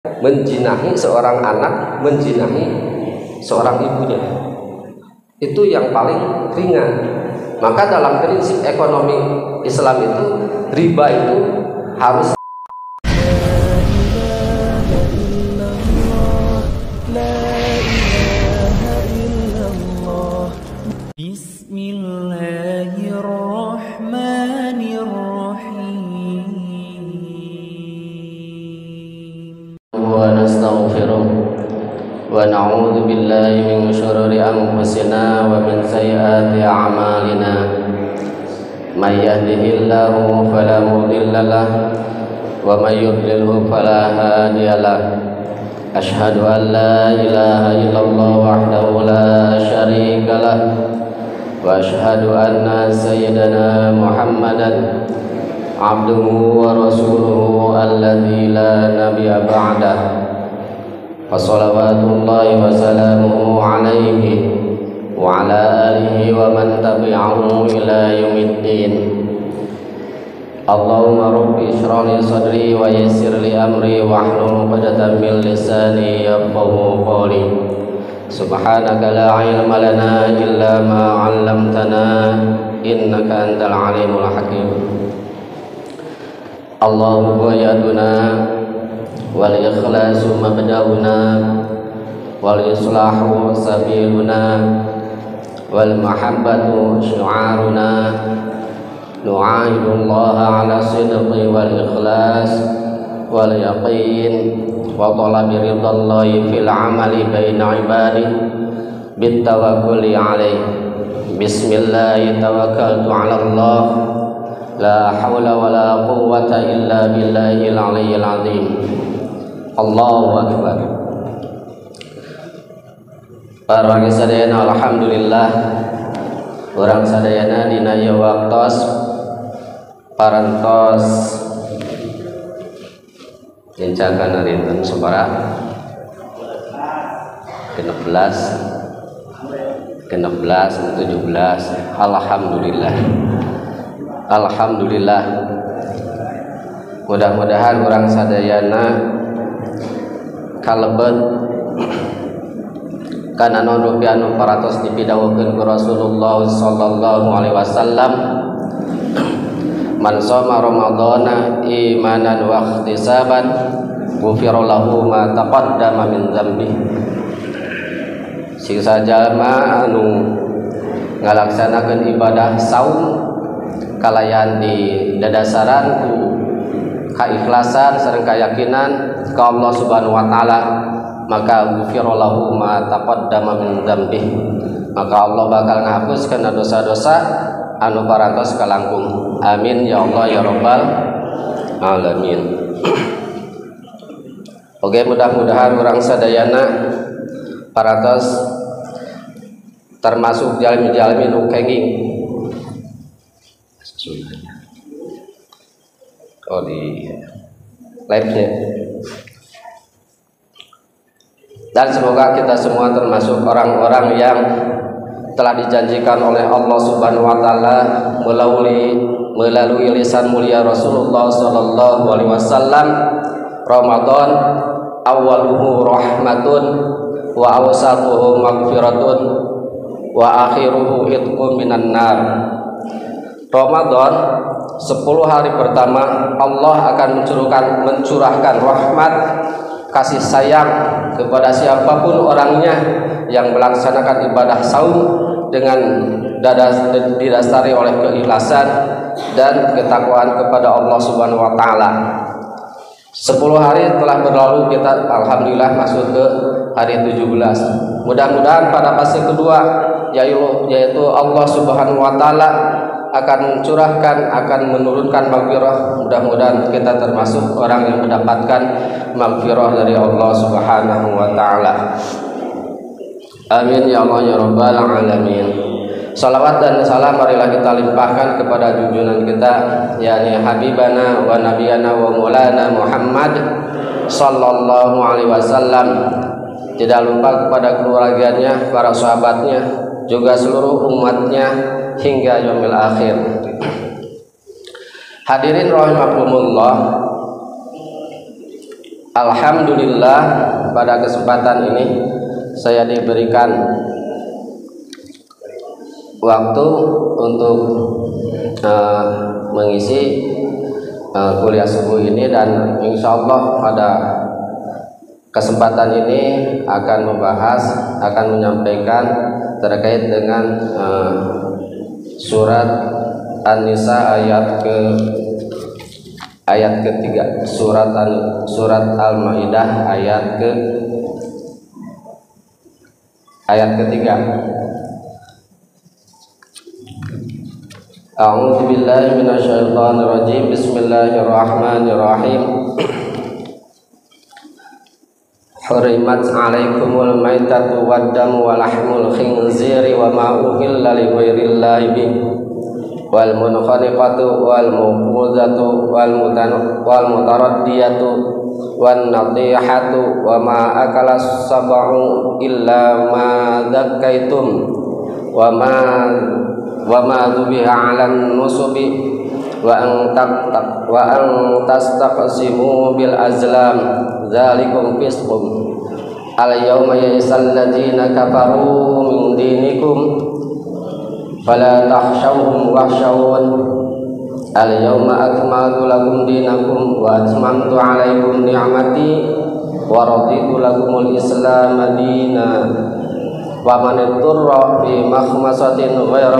menjinahi seorang anak, menjinahi seorang ibunya. Itu yang paling ringan. Maka dalam prinsip ekonomi Islam itu riba itu harus wa nastaghfiruh wa na'udzu billahi min syururi anfusina wa min sayyiati a'malina may yahdihillahu fala mudilla lahu wa may yudlilhu fala hadiya lahu asyhadu an la ilaha illallah wahdahu la syarika lahu wa asyhadu anna sayyidana Muhammadan abduhu wa rasuluhu alladzi la nabiyya ba'dah wa salawatullahi wa salamuhu alaihi wa ala alihi wa man tabi'ahu ila yaumiddin. Allahumma rabbi ishrah li sadri wa yassir li amri wahlul 'uqdatam min lisani yafqahu qawli. Subhanaka la ilma lana illa ma 'allamtana innaka antal alimul hakim. Allahu ghayatuna wal ikhlasu mabda'una wal islahu sabiluna wal mahabbatu syi'aruna nu'aidullaha ala sidqi wal ikhlas wal yaqin wa talabi ridallahi fil amali baina ibadi bit tawakkuli alaih. Bismillah tawakkaltu ala Allah la hawla wa la quwwata illa billahil aliyyil azim. Allahu akbar. Para sadayana alhamdulillah urang sadayana dina ieu waktos parantos nyencakan dinten sabaraha 16 17 alhamdulillah. Alhamdulillah. Mudah-mudahan orang sadayana kalebet kana anu anu paratos dipidhawukeun ku Rasulullah sallallahu alaihi wasallam, man shoma ramadhana imanan wa ihtisaban ghufira lahu ma taqaddama min dzambi. Sisa jalma anu ngalaksanakeun ibadah saum kalayan di dadasaran ku keikhlasan sareng keyakinan ka Allah Subhanahu wa taala, maka ghufira lahu ma taqaddama min dzambih, maka Allah bakal ngahapuskeun dosa-dosa anu parantos kalangkung. Amin ya Allah ya rabbal alamin. Oke, mudah-mudahan urang sadayana parantos termasuk jalmi-jalmi nu kenging di live-nya. Dan semoga kita semua termasuk orang-orang yang telah dijanjikan oleh Allah Subhanahu wa taala melalui lisan mulia Rasulullah sallallahu alaihi wasallam, Ramadan awwaluhu rahmatun wa awsatuhu maghfiratun wa akhiruhu itqun minan nar. Ramadan 10 hari pertama Allah akan mencurahkan rahmat kasih sayang kepada siapapun orangnya yang melaksanakan ibadah saum dengan didasari oleh keikhlasan dan ketakwaan kepada Allah Subhanahu wa taala. 10 hari telah berlalu, kita alhamdulillah masuk ke hari 17. Mudah-mudahan pada fase kedua yaitu Allah Subhanahu wa taala akan mencurahkan, akan menurunkan maghfirah. Mudah-mudahan kita termasuk orang yang mendapatkan maghfirah dari Allah Subhanahu wa taala. Amin ya Allah ya rabbal alamin. Salawat dan salam marilah kita limpahkan kepada junjungan kita, yakni habibana wa nabiyana wa maulana Muhammad sallallahu alaihi wasallam. Tidak lupa kepada keluarganya, para sahabatnya, juga seluruh umatnya hingga yaumil akhir. Hadirin rahimakumullah, Alhamdulillah, pada kesempatan ini saya diberikan waktu untuk mengisi kuliah subuh ini, dan insya Allah pada kesempatan ini akan menyampaikan terkait dengan surat An-Nisa ayat ketiga, surat Al-Maidah ayat ketiga. A'udzu billahi minasyaitonir rajim. Bismillahirrahmanirrahim. Hurimat 'alaikumul maitatu wad-damu wa lahmul khinziri wa ma uhilla li ghairillahi bihi wal munkhaniqatu wal mawqudatu wal mutaraddiyatu wan nadihatu wa ma akala sab'u illa ma dzakkaitum wa ma dhubiha 'alan nusubi wa an tastaqsimu bil azlam dzalikum fisqun al yawma ya'isal ladzina kafaru min dinikum fala takhshawhum wakhshawun al yawma akmaltu lakum dinakum wa atmamtu 'alaikum ni'mati wa raditu lakumul islam dinan wa man ittara fi makhmasatin ghairu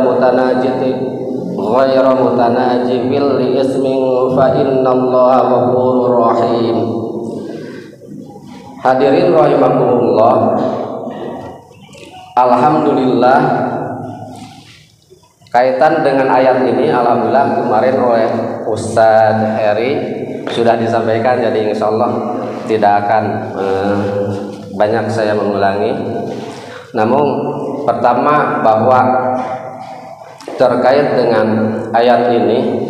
mutanajibin li ismin fa innallaha ghafurur rahim. Hadirin rahimakumullah, alhamdulillah, kaitan dengan ayat ini alhamdulillah kemarin oleh Ustadz Heri sudah disampaikan, jadi insyaallah tidak akan banyak saya mengulangi. Namun pertama, bahwa terkait dengan ayat ini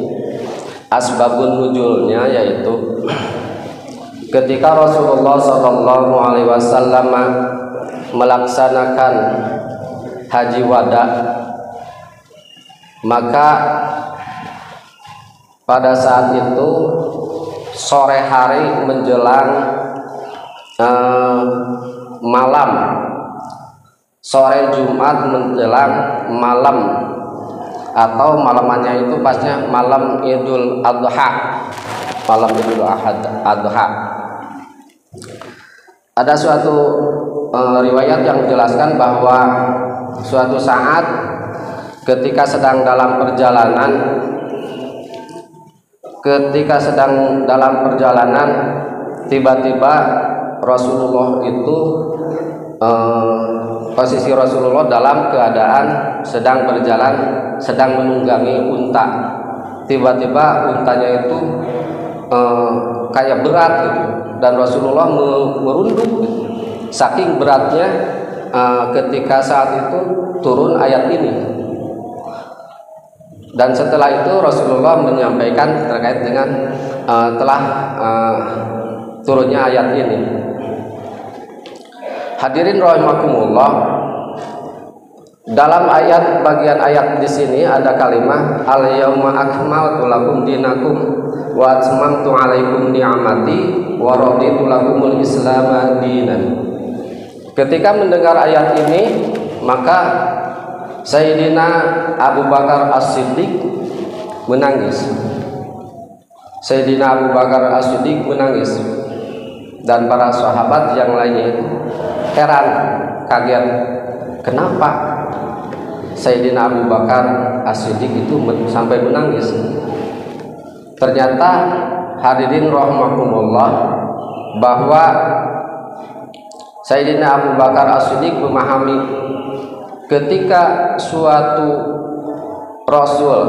asbabun nuzulnya, yaitu ketika Rasulullah SAW melaksanakan haji wada, maka pada saat itu sore hari menjelang malam, sore Jumat menjelang malam, atau malamannya itu pasnya malam Idul Adha, Ada suatu riwayat yang menjelaskan bahwa suatu saat ketika sedang dalam perjalanan tiba-tiba Rasulullah itu posisi Rasulullah dalam keadaan sedang berjalan, sedang menunggangi unta. Tiba-tiba untanya itu kayak berat gitu, dan Rasulullah merunduk gitu. Saking beratnya, ketika saat itu turun ayat ini, dan setelah itu Rasulullah menyampaikan terkait dengan telah turunnya ayat ini. Hadirin rahimakumullah, dalam bagian ayat di sini ada kalimat al yauma akmaltu lakum dinakum wa atmamtu 'alaikum ni'mati wa raditu lakumul islam dinan. Ketika mendengar ayat ini, maka Sayyidina Abu Bakar As-Siddiq menangis. Sayyidina Abu Bakar As-Siddiq menangis, dan para sahabat yang lainnya itu heran, kaget, kenapa Sayyidina Abu Bakar As-Siddiq itu sampai menangis. Ternyata hadirin rahimakumullah, bahwa Sayyidina Abu Bakar As-Siddiq memahami ketika suatu Rasul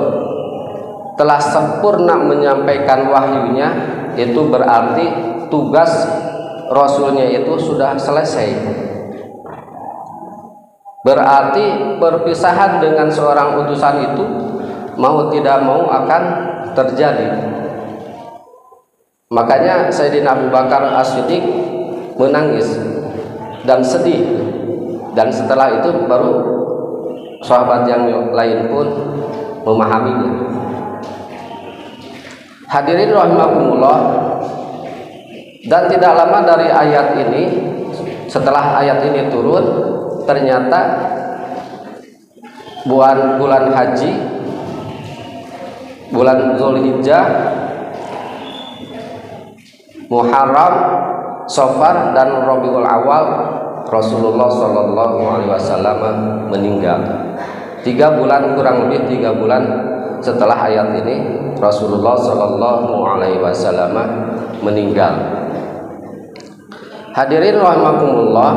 telah sempurna menyampaikan wahyunya, itu berarti tugas Rasulnya itu sudah selesai. Berarti perpisahan dengan seorang utusan itu mau tidak mau akan terjadi. Makanya Sayyidina Abu Bakar As-Siddiq menangis dan sedih, dan setelah itu baru sahabat yang lain pun memahaminya. Hadirin rahimakumullah, Dan tidak lama dari ayat ini, setelah ayat ini turun, ternyata bulan haji, bulan Zulhijjah, Muharram, Safar, dan Rabiul Awal, Rasulullah Shallallahu Alaihi Wasallam meninggal. 3 bulan, kurang lebih 3 bulan setelah ayat ini, Rasulullah Shallallahu Alaihi Wasallam meninggal. Hadirin rahimakumullah,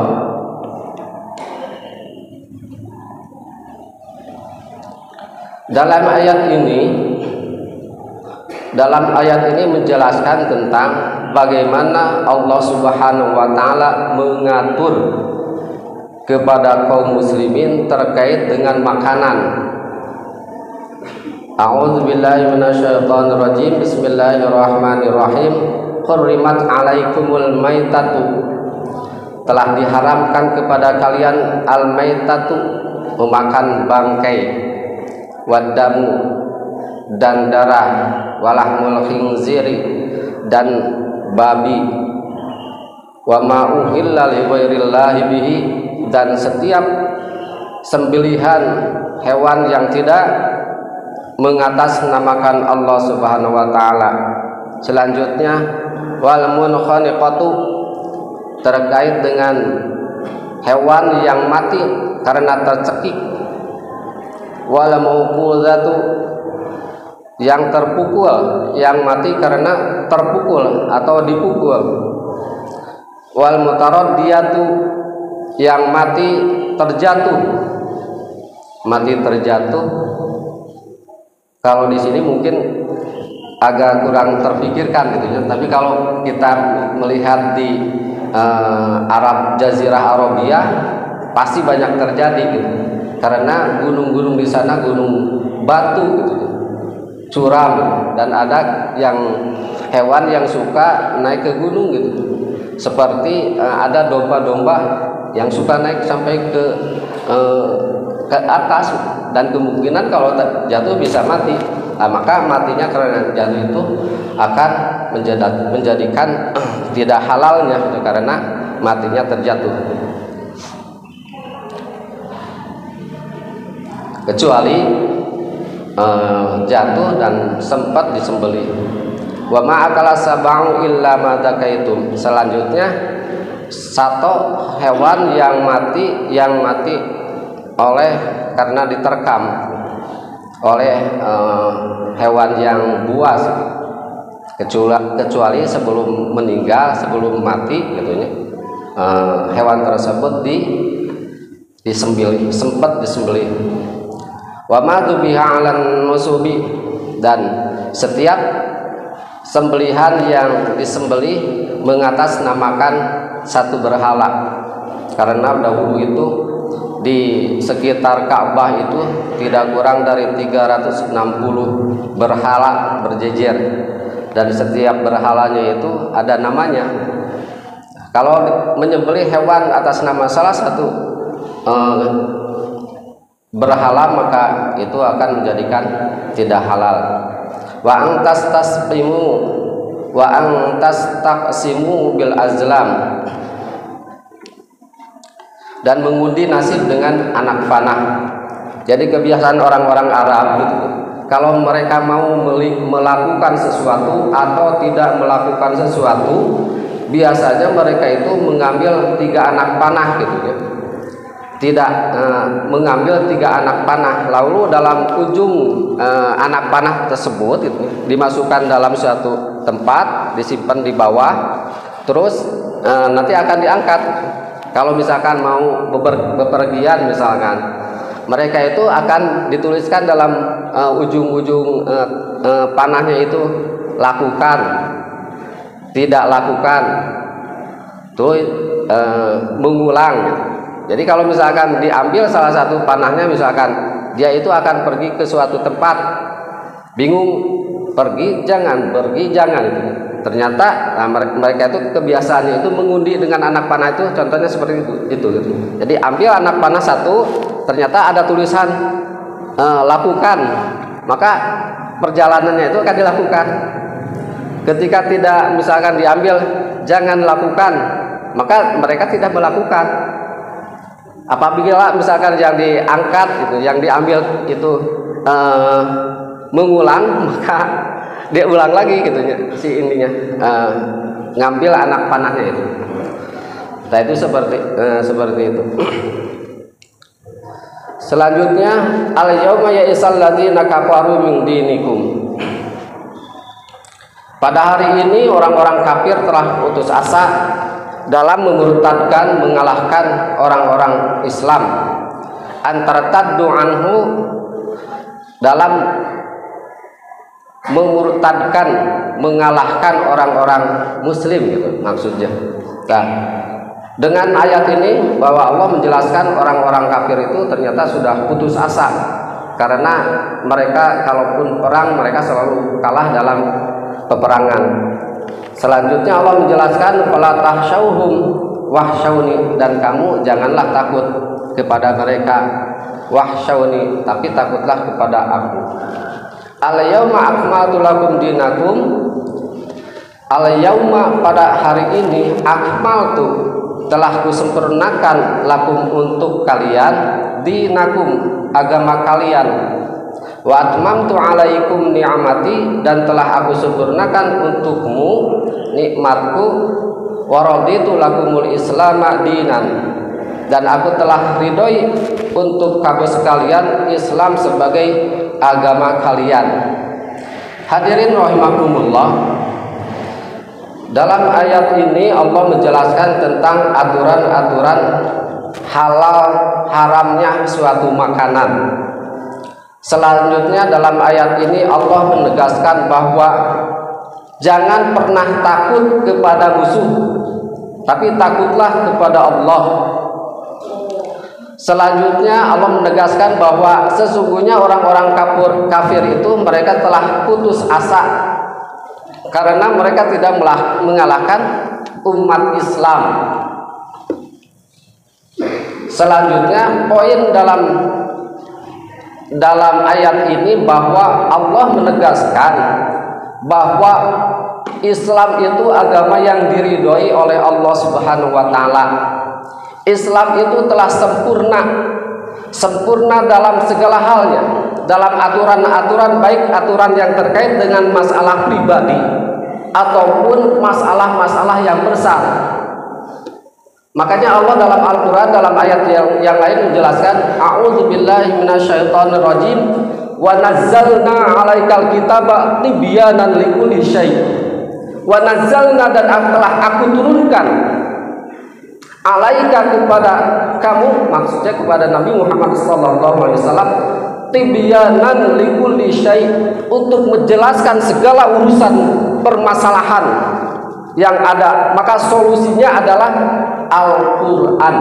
dalam ayat ini menjelaskan tentang bagaimana Allah Subhanahu wa taala mengatur kepada kaum muslimin terkait dengan makanan. A'udzubillahi minasyaitonir rajim. Bismillahirrahmanirrahim. Hurrimat 'alaikumul maitatu. Telah diharamkan kepada kalian al-maitatu, memakan bangkai, wadamu, dan darah, walahmul khinziri, dan babi, wa ma uhilla li ghairillahi bihi, dan setiap sembelihan hewan yang tidak mengatasnamakan Allah Subhanahu wa taala. Selanjutnya wal munkhaniqatu, terkait dengan hewan yang mati karena tercekik, wal mauquzatu, yang terpukul, yang mati karena terpukul atau dipukul, wal mutaraddiyatu, yang mati terjatuh. Mati terjatuh, kalau di sini mungkin agak kurang terpikirkan gitu ya. Tapi kalau kita melihat di Arab, Jazirah Arabia, pasti banyak terjadi gitu. Karena gunung-gunung di sana gunung batu gitu, curam, dan ada yang hewan yang suka naik ke gunung gitu. Seperti ada domba-domba yang suka naik sampai ke atas, dan kemungkinan kalau jatuh bisa mati. Nah, maka matinya karena jatuh itu akan menjadikan tidak halalnya gitu, karena matinya terjatuh. Kecuali jatuh dan sempat disembelih. Wa ma'akala sab'u illa ma dzakaitum. Selanjutnya, satu hewan yang mati oleh karena diterkam oleh hewan yang buas, kecuali sebelum meninggal, sebelum mati gitu ya, hewan tersebut sempat disembelih. Wa ma dzubiha 'alan nusubi, dan setiap sembelihan yang disembelih mengatasnamakan satu berhala. Karena dahulu itu di sekitar Ka'bah itu tidak kurang dari 360 berhala berjejer, dan setiap berhalanya itu ada namanya. Kalau menyembelih hewan atas nama salah satu berhala, maka itu akan menjadikan tidak halal. Wa antas taqsimu bil azlam, dan mengundi nasib dengan anak panah. Jadi kebiasaan orang-orang Arab gitu, kalau mereka mau melakukan sesuatu atau tidak melakukan sesuatu, biasanya mereka itu mengambil 3 anak panah gitu ya. Tidak mengambil 3 anak panah, lalu dalam ujung anak panah tersebut gitu, dimasukkan dalam suatu tempat, disimpan di bawah, terus nanti akan diangkat. Kalau misalkan mau bepergian misalkan, mereka itu akan dituliskan dalam ujung-ujung panahnya itu lakukan, tidak lakukan, tuh mengulang. Jadi kalau misalkan diambil salah satu panahnya, misalkan dia itu akan pergi ke suatu tempat, bingung, pergi jangan itu. Ternyata mereka itu kebiasaannya itu mengundi dengan anak panah itu, contohnya seperti itu. Jadi ambil anak panah satu, ternyata ada tulisan lakukan, maka perjalanannya itu akan dilakukan. Ketika tidak misalkan diambil jangan lakukan, maka mereka tidak melakukan. Apabila misalkan yang diangkat gitu, yang diambil itu mengulang, maka dia ulang lagi gitu si ininya, ngambil anak panahnya itu. Nah itu seperti itu. Selanjutnya, al-yauma ya'isal ladzina kafaru min dinikum. Pada hari ini orang-orang kafir telah putus asa dalam memurtadkan, mengalahkan orang-orang Islam. Antara taddu anhu, dalam memurtadkan, mengalahkan orang-orang muslim gitu maksudnya. Nah, dengan ayat ini bahwa Allah menjelaskan orang-orang kafir itu ternyata sudah putus asa, karena mereka kalaupun perang mereka selalu kalah dalam peperangan. Selanjutnya Allah menjelaskan fala tahsyauhum wahsyauni, dan kamu janganlah takut kepada mereka, wahsyauni, tapi takutlah kepada aku. Al-yauma akmaltu lakum dinakum, al-yauma, pada hari ini, akmaltu, telah kusempurnakan lakum, untuk kalian, dinakum, agama kalian, wa atmamtu alaikum ni'amati, dan telah aku sempurnakan untukmu nikmatku, wa raditu lakumul islama dinan, dan aku telah ridhoi untuk kamu sekalian Islam sebagai agama kalian. Hadirin rahimakumullah, dalam ayat ini Allah menjelaskan tentang aturan-aturan halal haramnya suatu makanan. Selanjutnya dalam ayat ini Allah menegaskan bahwa jangan pernah takut kepada musuh, tapi takutlah kepada Allah. Selanjutnya Allah menegaskan bahwa sesungguhnya orang-orang kafir itu mereka telah putus asa karena mereka tidak mengalahkan umat Islam. Selanjutnya poin dalam ayat ini bahwa Allah menegaskan bahwa Islam itu agama yang diridhoi oleh Allah Subhanahu wa taala. Islam itu telah sempurna dalam segala halnya, dalam aturan-aturan, baik aturan yang terkait dengan masalah pribadi ataupun masalah-masalah yang besar. Makanya Allah dalam Al-Quran dalam ayat yang lain menjelaskan, a'udzubillahi minasyaitonir rajim, wa nazzalna 'alaikal kitaba tibyanan likulli syai'. Wa nazzalna, dan telah aku turunkan, alaika, kepada kamu, maksudnya kepada Nabi Muhammad SAW, tibyanan likulli syai', untuk menjelaskan segala urusan permasalahan yang ada, maka solusinya adalah Al-Quran.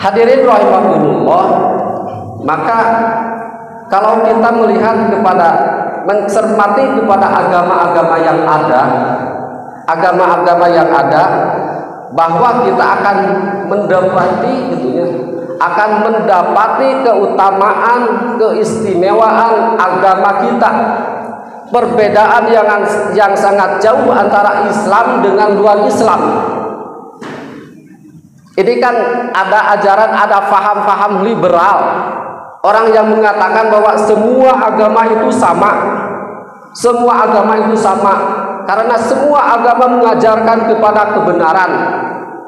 Hadirin rahimakumullah, maka kalau kita melihat kepada, mencermati kepada agama-agama yang ada, bahwa kita akan mendapati keutamaan, keistimewaan agama kita. Perbedaan yang sangat jauh antara Islam dengan luar Islam. Ini kan ada ajaran, ada faham-faham liberal, orang yang mengatakan bahwa semua agama itu sama, karena semua agama mengajarkan kepada kebenaran.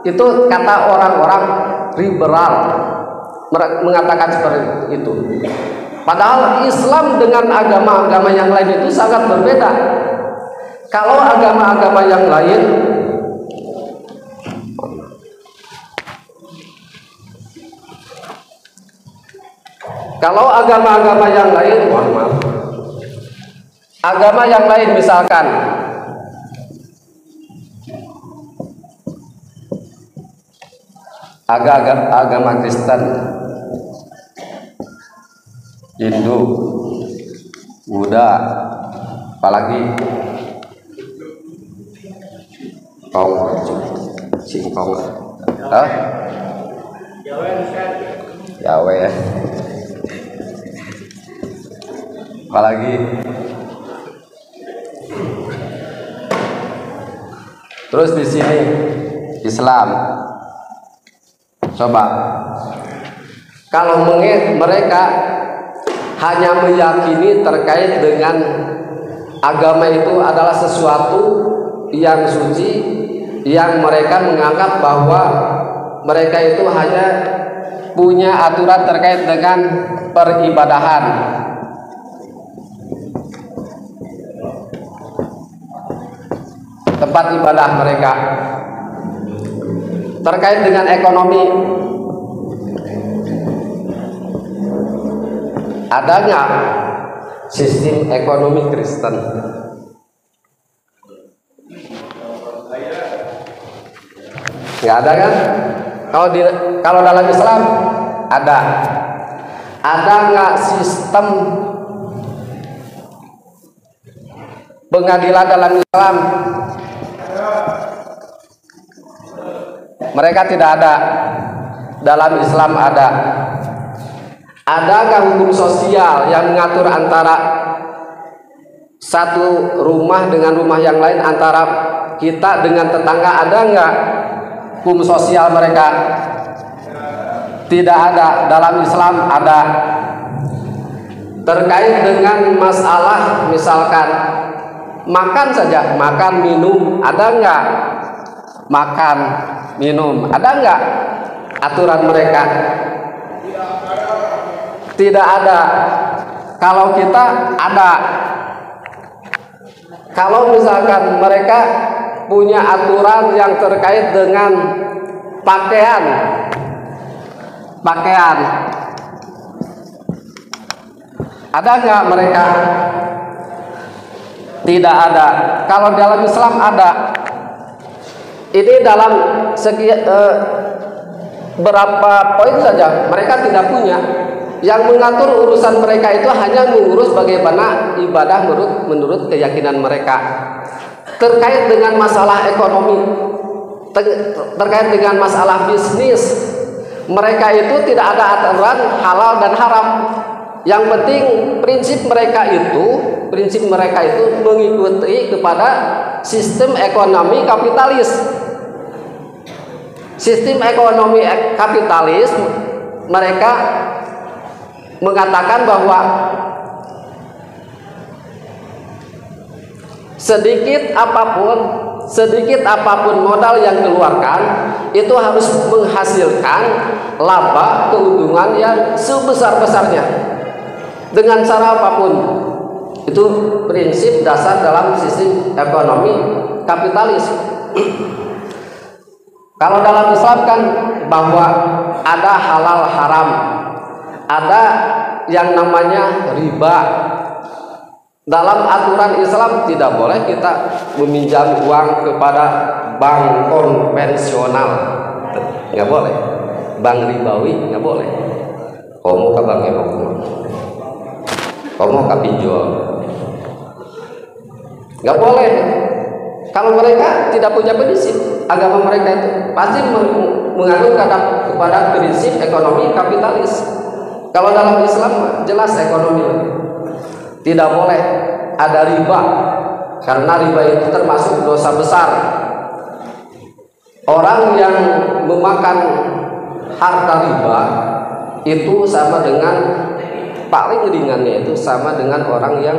Itu kata orang-orang liberal, mengatakan seperti itu. Padahal Islam dengan agama-agama yang lain itu sangat berbeda. Kalau agama-agama yang lain, agama yang lain misalkan agama Kristen, Hindu, Buddha, apalagi singkong, Yahweh, apalagi Terus di sini Islam. Coba kalau mereka hanya meyakini terkait dengan agama itu adalah sesuatu yang suci, yang mereka menganggap bahwa mereka itu hanya punya aturan terkait dengan peribadahan. Tempat ibadah mereka terkait dengan ekonomi, ada nggak sistem ekonomi Kristen? Nggak ada kan? Kalau dalam Islam ada. Ada nggak sistem pengadilan dalam Islam? Mereka tidak ada. Dalam Islam ada. Adakah hukum sosial yang mengatur antara satu rumah dengan rumah yang lain, antara kita dengan tetangga? Ada nggak hukum sosial mereka? Tidak ada. Dalam Islam ada. Terkait dengan masalah misalkan makan saja, makan minum, ada nggak? Makan minum, ada nggak aturan mereka? Tidak ada. Kalau kita ada. Kalau misalkan mereka punya aturan yang terkait dengan pakaian, ada nggak mereka? Tidak ada. Kalau dalam Islam ada. Ini dalam berapa poin saja mereka tidak punya. Yang mengatur urusan mereka itu hanya mengurus bagaimana ibadah menurut keyakinan mereka. Terkait dengan masalah ekonomi, terkait dengan masalah bisnis, mereka itu tidak ada aturan halal dan haram. Yang penting prinsip mereka itu mengikuti kepada sistem ekonomi kapitalis. Sistem ekonomi kapitalis mereka mengatakan bahwa sedikit apapun modal yang dikeluarkan itu harus menghasilkan laba keuntungan yang sebesar-besarnya dengan cara apapun. Itu prinsip dasar dalam sistem ekonomi kapitalis. Kalau dalam Islam kan bahwa ada halal haram, ada yang namanya riba. Dalam aturan Islam tidak boleh kita meminjam uang kepada bank konvensional, nggak boleh. Bank ribawi nggak boleh. Kamu ke bank kamu ke pinjol, nggak boleh. Kalau mereka tidak punya prinsip, agama mereka itu pasti menganut kepada prinsip ekonomi kapitalis. Kalau dalam Islam jelas ekonomi, tidak boleh ada riba, karena riba itu termasuk dosa besar. Orang yang memakan harta riba itu sama dengan, paling ringannya itu sama dengan orang yang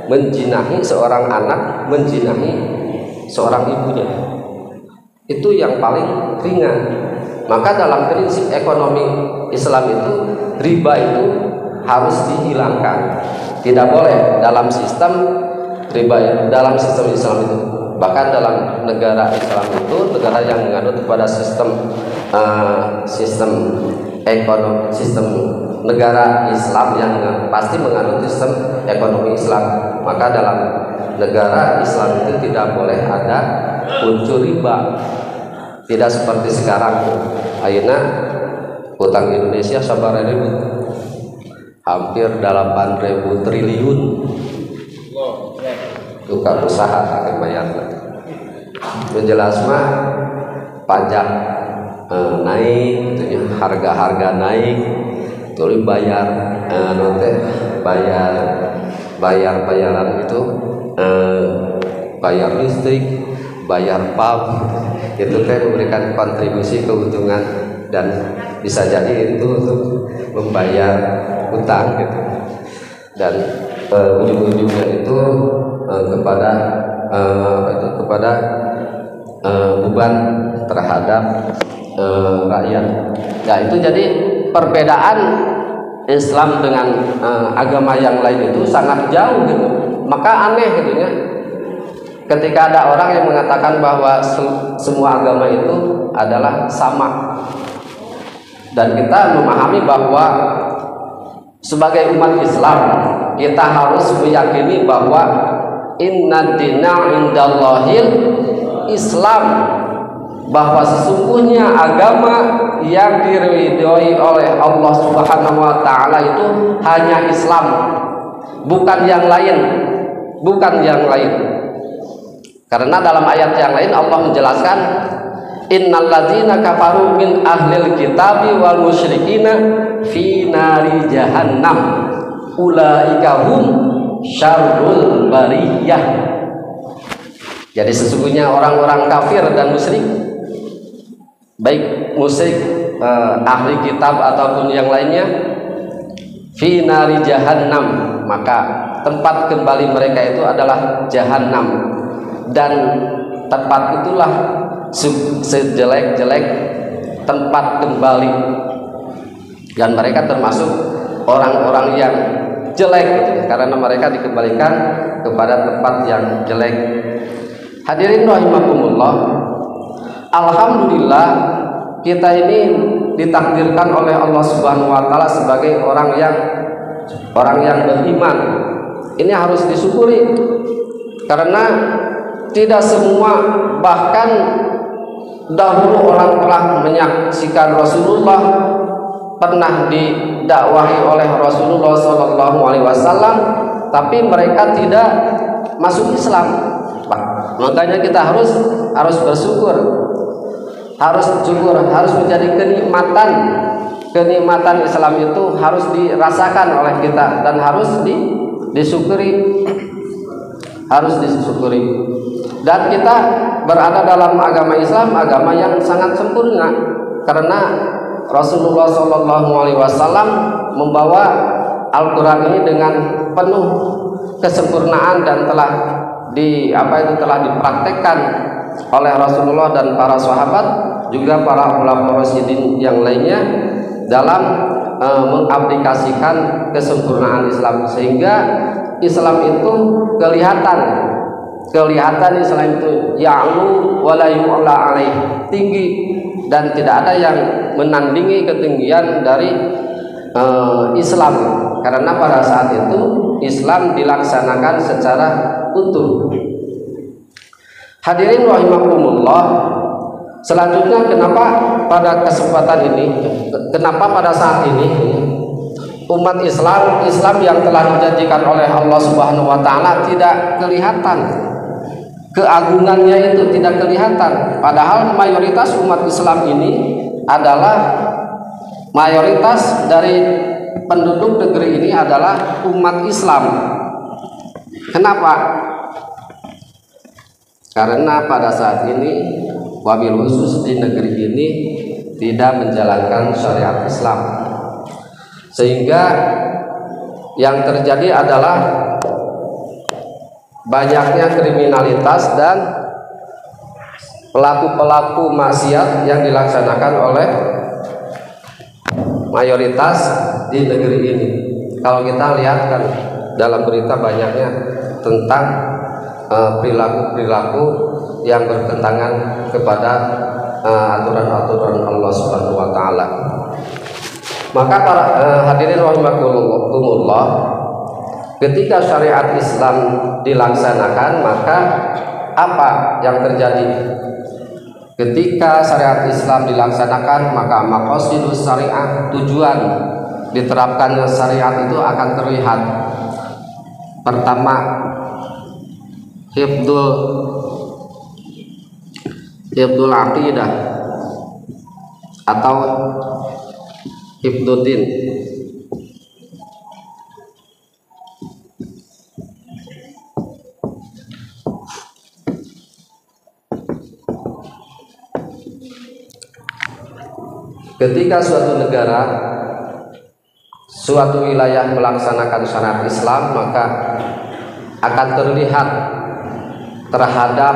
menjinahi seorang anak, menjinahi seorang ibunya. Itu yang paling ringan. Maka dalam prinsip ekonomi Islam itu riba itu harus dihilangkan. Tidak boleh dalam sistem riba, dalam sistem Islam itu. Bahkan dalam negara Islam itu, negara yang menganut kepada sistem ekonomi, sistem negara Islam yang pasti menganut sistem ekonomi Islam. Maka dalam negara Islam itu tidak boleh ada unsur riba. Tidak seperti sekarang. Ayeuna utang Indonesia sabar ribu, hampir 8.000 triliun. Tukang usaha akan bayar. Menjelas mah pajak naik, harga-harga naik, tuli bayar bayaran itu, bayar listrik, bayar pam, itu teh memberikan kontribusi keuntungan dan bisa jadi itu untuk membayar utang gitu. Dan ujung-ujungnya itu kepada beban terhadap rakyat. Nah itu jadi perbedaan Islam dengan agama yang lain itu sangat jauh gitu. Maka aneh gitu ya, ketika ada orang yang mengatakan bahwa semua agama itu adalah sama, dan kita memahami bahwa sebagai umat Islam kita harus meyakini bahwa inna dina indallahil Islam, bahwa sesungguhnya agama yang diridhoi oleh Allah Subhanahu wa taala itu hanya Islam, bukan yang lain. Karena dalam ayat yang lain Allah menjelaskan innalladzina kafaru min ahlil kitabi wal musyrikina fi nari jahannam ulaika hum syarrul bariyah. Jadi sesungguhnya orang-orang kafir dan musyrik, baik musyrik ahli kitab ataupun yang lainnya, fi nari jahannam, maka tempat kembali mereka itu adalah jahannam, dan tempat itulah sejelek-jelek tempat kembali, dan mereka termasuk orang-orang yang jelek gitu, karena mereka dikembalikan kepada tempat yang jelek. Hadirin rahimakumullah, alhamdulillah kita ini ditakdirkan oleh Allah Subhanahu wa taala sebagai orang yang beriman. Ini harus disyukuri, karena tidak semua, bahkan dahulu orang telah menyaksikan Rasulullah, pernah didakwahi oleh Rasulullah SAW, tapi mereka tidak masuk Islam. Makanya kita harus bersyukur, harus menjadi kenikmatan Islam itu harus dirasakan oleh kita dan harus disyukuri. Dan kita berada dalam agama Islam, agama yang sangat sempurna, karena Rasulullah SAW membawa Al-Quran ini dengan penuh kesempurnaan dan telah dipraktekkan oleh Rasulullah dan para sahabat, juga para ulama rasyidin yang lainnya dalam mengaplikasikan kesempurnaan Islam, sehingga Islam itu kelihatan Islam itu ya'lu wa la yu'la alaih, tinggi dan tidak ada yang menandingi ketinggian dari Islam, karena pada saat itu Islam dilaksanakan secara utuh. Hadirin rahimakumullah, selanjutnya kenapa pada saat ini umat Islam yang telah dijanjikan oleh Allah Subhanahu wa taala tidak kelihatan keagungannya, itu tidak kelihatan, padahal mayoritas umat Islam ini adalah mayoritas dari penduduk negeri ini adalah umat Islam. Kenapa? Karena pada saat ini wabil khusus di negeri ini tidak menjalankan syariat Islam, sehingga yang terjadi adalah banyaknya kriminalitas dan pelaku-pelaku maksiat yang dilaksanakan oleh mayoritas di negeri ini. Kalau kita lihat kan dalam berita banyaknya tentang perilaku-perilaku yang bertentangan kepada aturan-aturan Allah Subhanahu wa taala. Maka para hadirin rahimakumullah, ketika syariat Islam dilaksanakan, maka apa yang terjadi? Ketika syariat Islam dilaksanakan, maka maqasidus syariat, tujuan diterapkannya syariat itu akan terlihat. Pertama, hifdzul aqidah atau hifdzuddin. ketika suatu negara, suatu wilayah melaksanakan syariat Islam, maka akan terlihat terhadap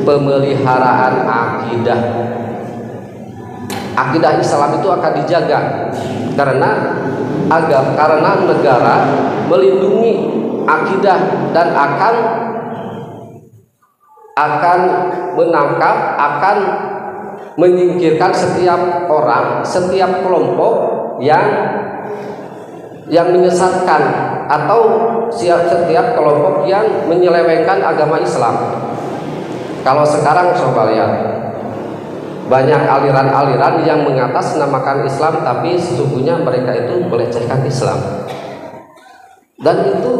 pemeliharaan akidah. Akidah Islam itu akan dijaga karena negara melindungi akidah dan akan menangkap, akan menyingkirkan setiap orang, setiap kelompok yang menyesatkan atau setiap kelompok yang menyelewengkan agama Islam. Kalau sekarang coba lihat, banyak aliran-aliran yang mengatasnamakan Islam tapi sesungguhnya mereka itu melecehkan Islam, dan itu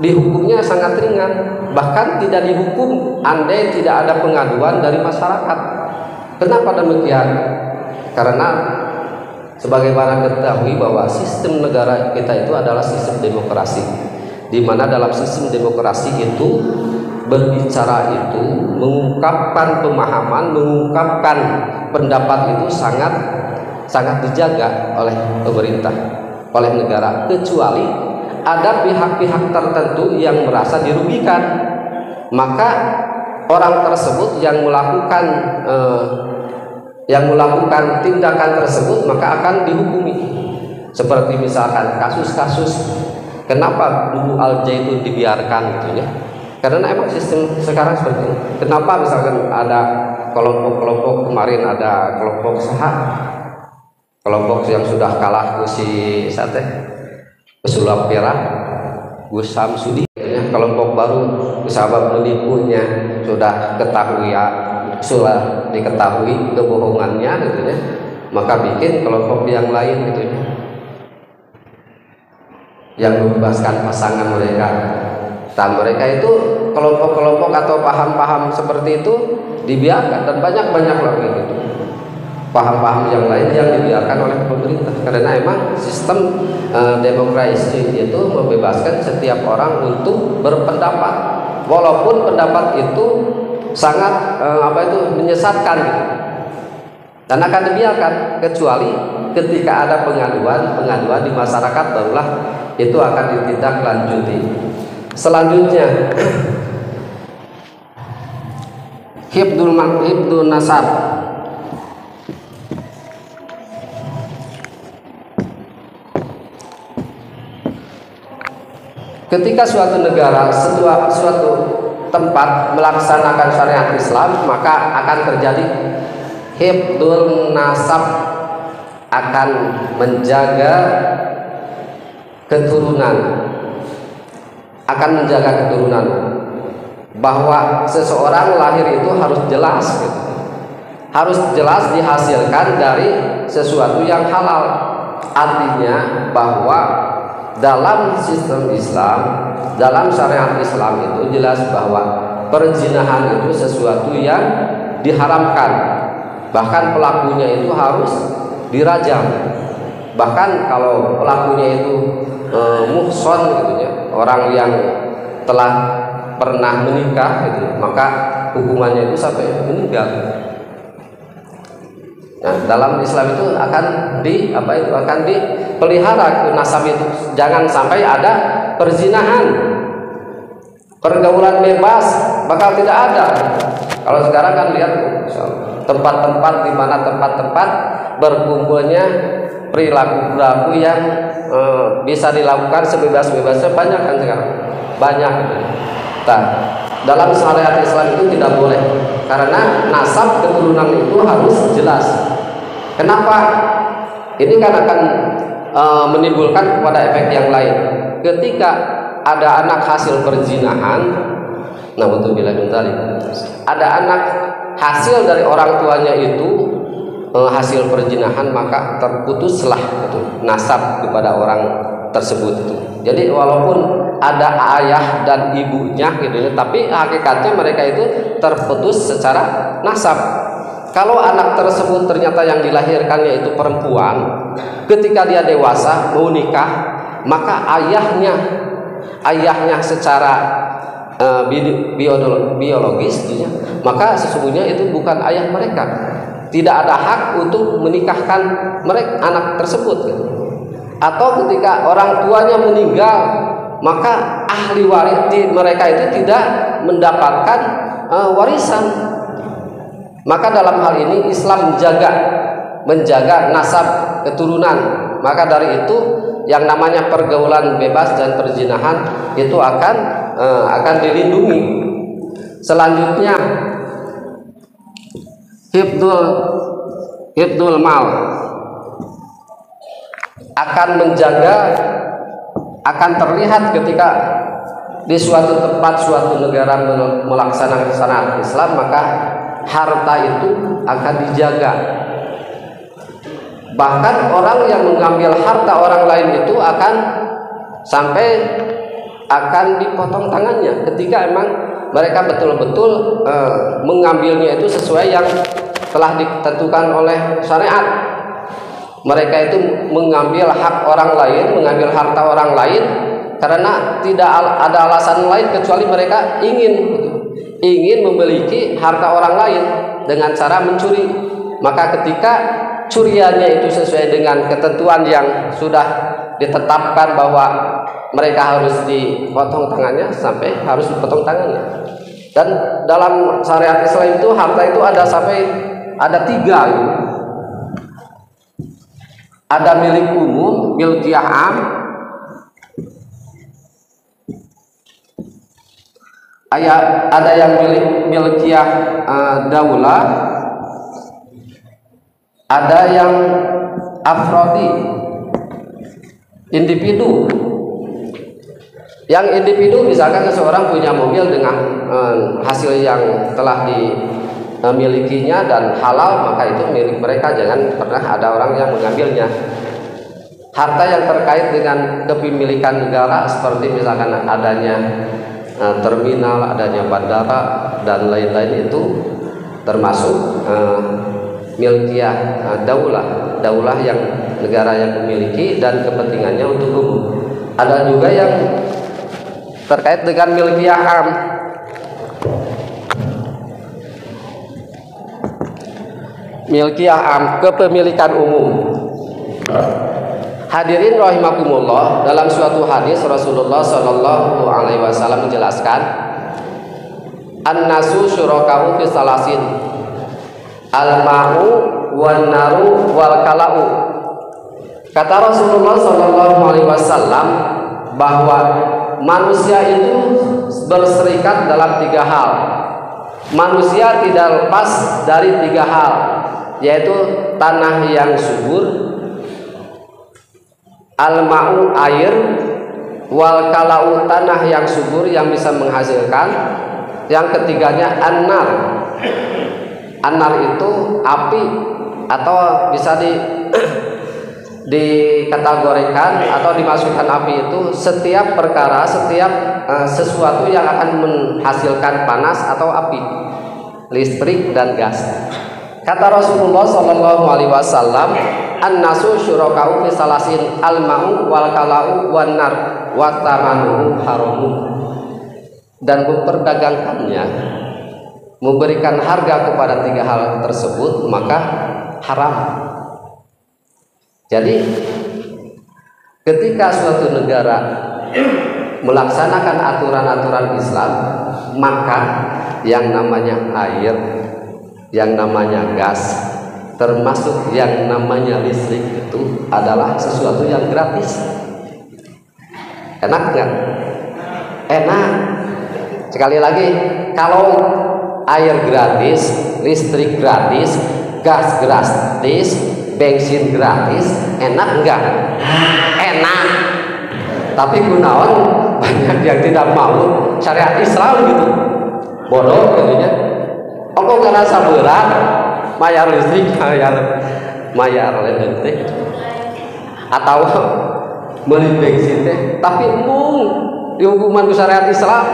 dihukumnya sangat ringan, bahkan tidak dihukum andai tidak ada pengaduan dari masyarakat. Kenapa demikian? Karena sebagaimana ketahui bahwa sistem negara kita itu adalah sistem demokrasi, di mana dalam sistem demokrasi itu berbicara itu, mengungkapkan pemahaman, mengungkapkan pendapat itu sangat dijaga oleh pemerintah, oleh negara, kecuali ada pihak-pihak tertentu yang merasa dirugikan, maka orang tersebut yang melakukan tindakan tersebut maka akan dihukumi. Seperti misalkan kasus-kasus kenapa dulu Al-Zaitun dibiarkan gitu ya. Karena emang sistem sekarang seperti ini. Kenapa misalkan ada kelompok-kelompok, kemarin ada kelompok kelompok yang sudah kalah si pesulap Perak, Gus Samsudi, kelompok baru sahabat menipunya sudah sudah diketahui kebohongannya gitu ya, maka bikin kelompok yang lain gitu ya, yang membebaskan pasangan mereka. Dan mereka itu kelompok-kelompok atau paham-paham seperti itu dibiarkan, dan banyak lagi gitu paham-paham yang lain yang dibiarkan oleh pemerintah. Karena emang sistem demokrasi itu membebaskan setiap orang untuk berpendapat, walaupun pendapat itu sangat menyesatkan gitu. Dan akan dibiarkan, kecuali ketika ada pengaduan di masyarakat, barulah itu akan ditindaklanjuti. Selanjutnya hifdzun nasab. Ketika suatu negara, suatu tempat melaksanakan syariat Islam, maka akan terjadi hifdzun nasab, akan menjaga keturunan, bahwa seseorang lahir itu harus jelas gitu. Harus jelas dihasilkan dari sesuatu yang halal. Artinya bahwa dalam sistem Islam, dalam syariat Islam itu jelas bahwa perzinahan itu sesuatu yang diharamkan. Bahkan pelakunya itu harus dirajam. Bahkan kalau pelakunya itu muhson gitu ya, orang yang telah pernah menikah gitu, maka hukumannya itu sampai meninggal. Nah, dalam Islam itu akan dipelihara nasab itu, jangan sampai ada perzinahan, pergaulan bebas bakal tidak ada. Kalau sekarang kan lihat tempat-tempat di mana tempat-tempat berkumpulnya perilaku yang bisa dilakukan sebebas-bebasnya banyak kan sekarang, banyak. Nah, dalam syariat Islam itu tidak boleh, karena nasab keturunan itu harus jelas. Kenapa? Ini kan akan menimbulkan kepada efek yang lain. Ketika ada anak hasil perzinahan, ada anak hasil dari orang tuanya itu hasil perzinahan, maka terputuslah itu nasab kepada orang tersebut itu. Jadi walaupun ada ayah dan ibunya gitu, tapi hakikatnya mereka itu terputus secara nasab. Kalau anak tersebut ternyata yang dilahirkannya itu perempuan, ketika dia dewasa mau nikah, maka ayahnya secara biologis, maka sesungguhnya itu bukan ayah mereka. Tidak ada hak untuk menikahkan mereka anak tersebut. Atau ketika orang tuanya meninggal, maka ahli waris mereka itu tidak mendapatkan warisan. Maka dalam hal ini Islam menjaga nasab keturunan. Maka dari itu yang namanya pergaulan bebas dan perzinahan itu akan dilindungi. Selanjutnya hifdzul mal akan terlihat ketika di suatu tempat, suatu negara melaksanakan syariat Islam, maka harta itu akan dijaga. Bahkan orang yang mengambil harta orang lain itu akan dipotong tangannya ketika emang mereka betul-betul mengambilnya itu sesuai yang telah ditentukan oleh syariat. Mereka itu mengambil hak orang lain, mengambil harta orang lain karena tidak ada alasan lain kecuali mereka ingin memiliki harta orang lain dengan cara mencuri. Maka ketika curiannya itu sesuai dengan ketentuan yang sudah ditetapkan bahwa mereka harus dipotong tangannya, sampai harus dipotong tangannya. Dan dalam syariat Islam itu harta itu ada 3. Ada milik umum, milkiyah am, ada yang milkiyah daulah, ada yang afrodi, individu. Yang individu misalkan seseorang punya mobil dengan hasil yang telah dimilikinya dan halal, maka itu milik mereka, jangan pernah ada orang yang mengambilnya. Harta yang terkait dengan kepemilikan negara seperti misalkan adanya terminal, adanya bandara dan lain-lain itu termasuk milkiyah daulah yang negara yang memiliki dan kepentingannya untuk umum. Ada juga yang terkait dengan milkiyah am. Milkiyah am, kepemilikan umum. Hadirin rahimakumullah, dalam suatu hadis Rasulullah Shallallahu alaihi wasallam menjelaskan, an-nasu syuraka'u fi salasin, al-ma'u wan naru wal kala'u. Kata Rasulullah Shallallahu alaihi wasallam bahwa manusia itu berserikat dalam 3 hal. Manusia tidak lepas dari 3 hal, yaitu tanah yang subur, al-ma'u air, wal kala'u tanah yang subur yang bisa menghasilkan, yang ketiganya an-nar. An-nar itu api, atau bisa dikategorikan atau dimasukkan api itu setiap perkara, setiap sesuatu yang akan menghasilkan panas atau api, listrik dan gas. Kata Rasulullah Shallallahu alaihi wasallam, an-nasu syuraka'u fi salasin, al-ma'u wal kala'u wan nar wa tamanuhu haramu. Dan memperdagangkannya, memberikan harga kepada 3 hal tersebut, maka haram. Jadi ketika suatu negara melaksanakan aturan-aturan Islam, maka yang namanya air, yang namanya gas, termasuk yang namanya listrik itu adalah sesuatu yang gratis. Enak nggak? Enak. Sekali lagi, kalau air gratis, listrik gratis, gas gratis, bensin gratis, enak enggak? Enak. Tapi kunaon banyak yang tidak mau syariat Islam gitu. Bodoh katanya. Aku ngerasa berat bayar listrik, bayar listrik, atau beli bensin teh, tapi dihukuman ke syariat Islam.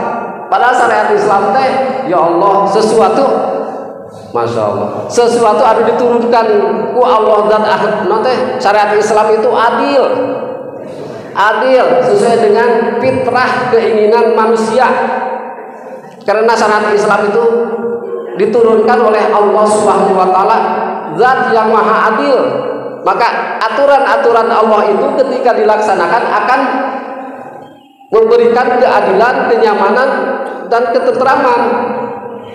Padahal syariat Islam teh, ya Allah, sesuatu, masya Allah, sesuatu ada diturunkan ku Allah dan nanti syariat Islam itu adil sesuai dengan fitrah keinginan manusia. Karena syariat Islam itu diturunkan oleh Allah Subhanahu wa taala, zat yang maha adil. Maka aturan-aturan Allah itu ketika dilaksanakan akan memberikan keadilan, kenyamanan, dan ketentraman.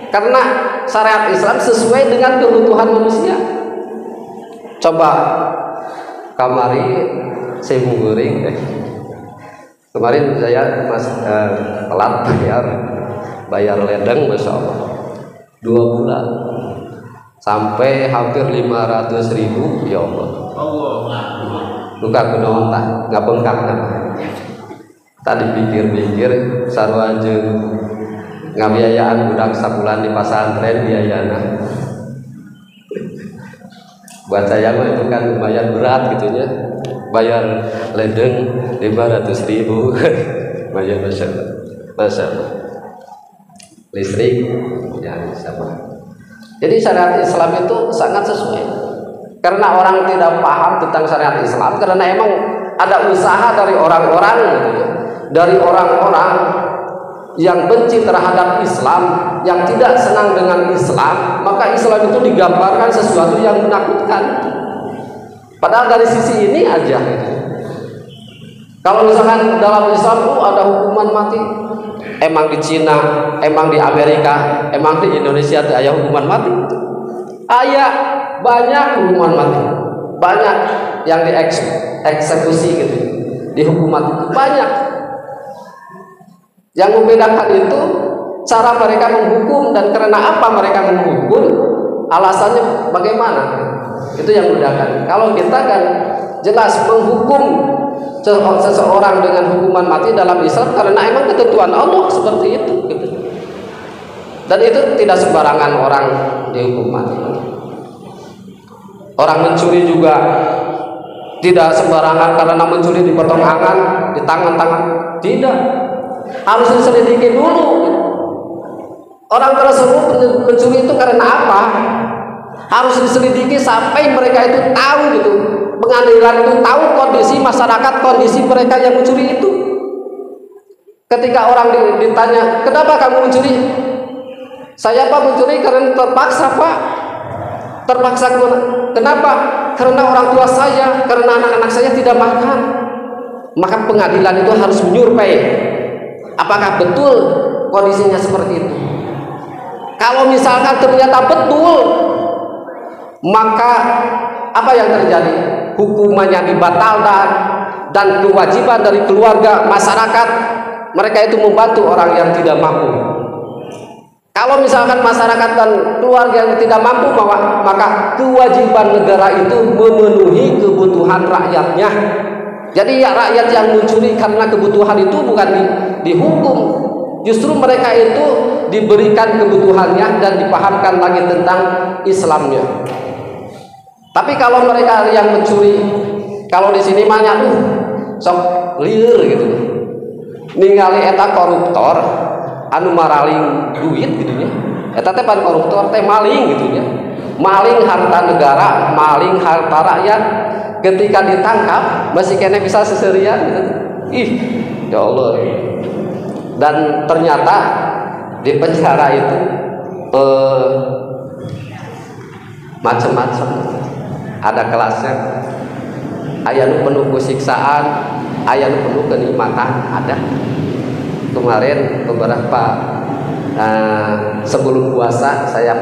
Karena syariat Islam sesuai dengan kebutuhan manusia. Coba kamari saya mengguring kemarin saya telat bayar ledeng, Masya Allah 2 bulan sampai hampir 500.000. Ya Allah, luka kunaon tah ngabengkak. Tadi pikir-pikir sarua jeung ngabiayaan budak sabulan di pasantren biayana. Buat saya mah itu kan lumayan berat gitu ya, bayar ledeng 500.000. Bayar Masya Allah. Listrik ya sama. Jadi syariat Islam itu sangat sesuai. Karena orang tidak paham tentang syariat Islam, karena emang ada usaha dari orang-orang gitu ya, dari orang-orang yang benci terhadap Islam, yang tidak senang dengan Islam, maka Islam itu digambarkan sesuatu yang menakutkan. Padahal dari sisi ini aja gitu. Kalau misalkan dalam Islam ada hukuman mati, emang di Cina, emang di Amerika, emang di Indonesia ada hukuman mati? Ayah banyak hukuman mati, banyak yang dieksekusi gitu, dihukum mati banyak. Yang membedakan itu cara mereka menghukum dan karena apa mereka menghukum, alasannya bagaimana, itu yang membedakan. Kalau kita kan jelas menghukum seseorang dengan hukuman mati dalam Islam karena emang ketentuan Allah seperti itu gitu. Dan itu tidak sembarangan orang dihukum mati. Orang mencuri juga tidak sembarangan karena mencuri dipotong tangan, di tangan-tangan, tidak, harus diselidiki dulu. Orang tersebut mencuri itu karena apa? Harus diselidiki sampai mereka itu tahu gitu. Pengadilan itu tahu kondisi masyarakat, kondisi mereka yang mencuri itu. Ketika orang ditanya, kenapa kamu mencuri? Saya Pak mencuri karena terpaksa Pak. Terpaksa kenapa? Karena orang tua saya, karena anak-anak saya tidak makan. Maka pengadilan itu harus menyurvei apakah betul kondisinya seperti itu. Kalau misalkan ternyata betul, maka apa yang terjadi? Hukumannya dibatalkan dan kewajiban dari keluarga, masyarakat, mereka itu membantu orang yang tidak mampu. Kalau misalkan masyarakat dan keluarga yang tidak mampu, maka kewajiban negara itu memenuhi kebutuhan rakyatnya. Jadi ya, rakyat yang mencuri karena kebutuhan itu bukan dihukum, justru mereka itu diberikan kebutuhannya dan dipahamkan lagi tentang Islamnya. Tapi kalau mereka yang mencuri, kalau di sini banyak sok liur gitu, ningali eta koruptor anu maraling duit gitu nya, eta teh pan koruptor teh maling gitu nya, maling harta negara, maling harta rakyat. Ketika ditangkap masih kena bisa seserian gitu. Ih, ya Allah. Dan ternyata di penjara itu macam-macam. Ada kelasnya, aya nu penuh siksaan, aya nu penuh kenikmatan, ada. Kemarin beberapa sebelum puasa saya